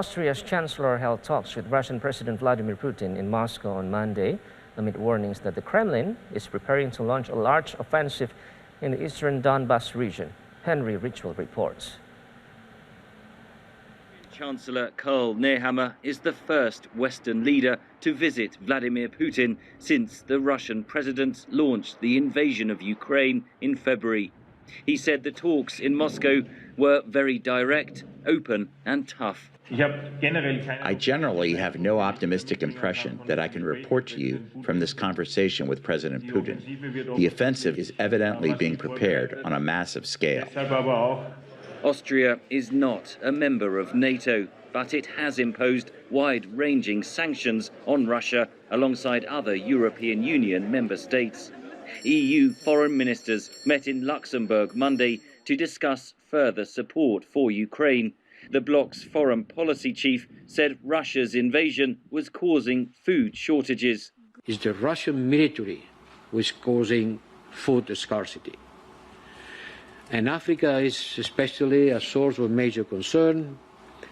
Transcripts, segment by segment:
Austria's Chancellor held talks with Russian President Vladimir Putin in Moscow on Monday, amid warnings that the Kremlin is preparing to launch a large offensive in the eastern Donbas region. Henry Richwell reports. Chancellor Karl Nehammer is the first Western leader to visit Vladimir Putin since the Russian president launched the invasion of Ukraine in February. He said the talks in Moscow were very direct, open and tough. I generally have no optimistic impression that I can report to you from this conversation with President Putin. The offensive is evidently being prepared on a massive scale. Austria is not a member of NATO, but it has imposed wide-ranging sanctions on Russia alongside other European Union member states. EU foreign ministers met in Luxembourg Monday to discuss further support for Ukraine. The bloc's foreign policy chief said Russia's invasion was causing food shortages. It's the Russian military which is causing food scarcity. And Africa is especially a source of major concern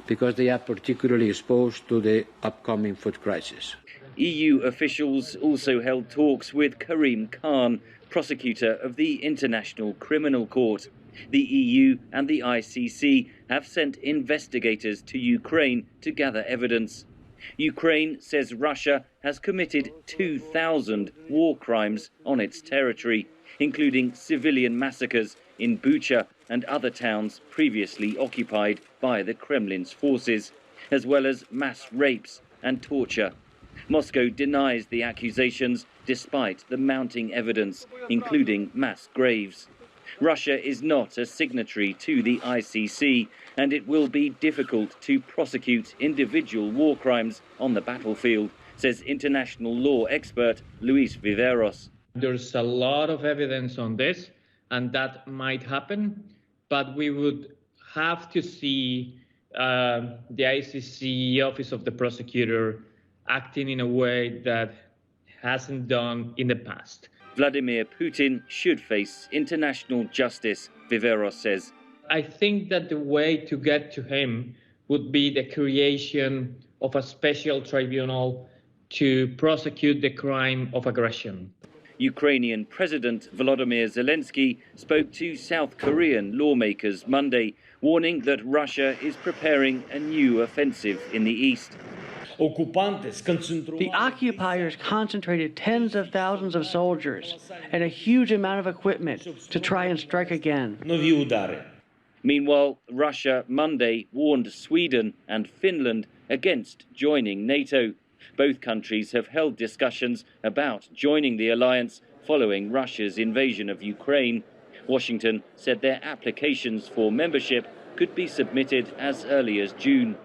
because they are particularly exposed to the upcoming food crisis. EU officials also held talks with Karim Khan, prosecutor of the International Criminal Court. The EU and the ICC have sent investigators to Ukraine to gather evidence. Ukraine says Russia has committed 2,000 war crimes on its territory, including civilian massacres in Bucha and other towns previously occupied by the Kremlin's forces, as well as mass rapes and torture. Moscow denies the accusations despite the mounting evidence, including mass graves. Russia is not a signatory to the ICC, and it will be difficult to prosecute individual war crimes on the battlefield, says international law expert Luis Viveros. There's a lot of evidence on this, and that might happen, but we would have to see the ICC Office of the Prosecutor acting in a way that hasn't done in the past. Vladimir Putin should face international justice, Viveros says. I think that the way to get to him would be the creation of a special tribunal to prosecute the crime of aggression. Ukrainian President Volodymyr Zelensky spoke to South Korean lawmakers Monday, warning that Russia is preparing a new offensive in the east. The occupiers concentrated tens of thousands of soldiers and a huge amount of equipment to try and strike again. Meanwhile, Russia Monday warned Sweden and Finland against joining NATO. Both countries have held discussions about joining the alliance following Russia's invasion of Ukraine. Washington said their applications for membership could be submitted as early as June.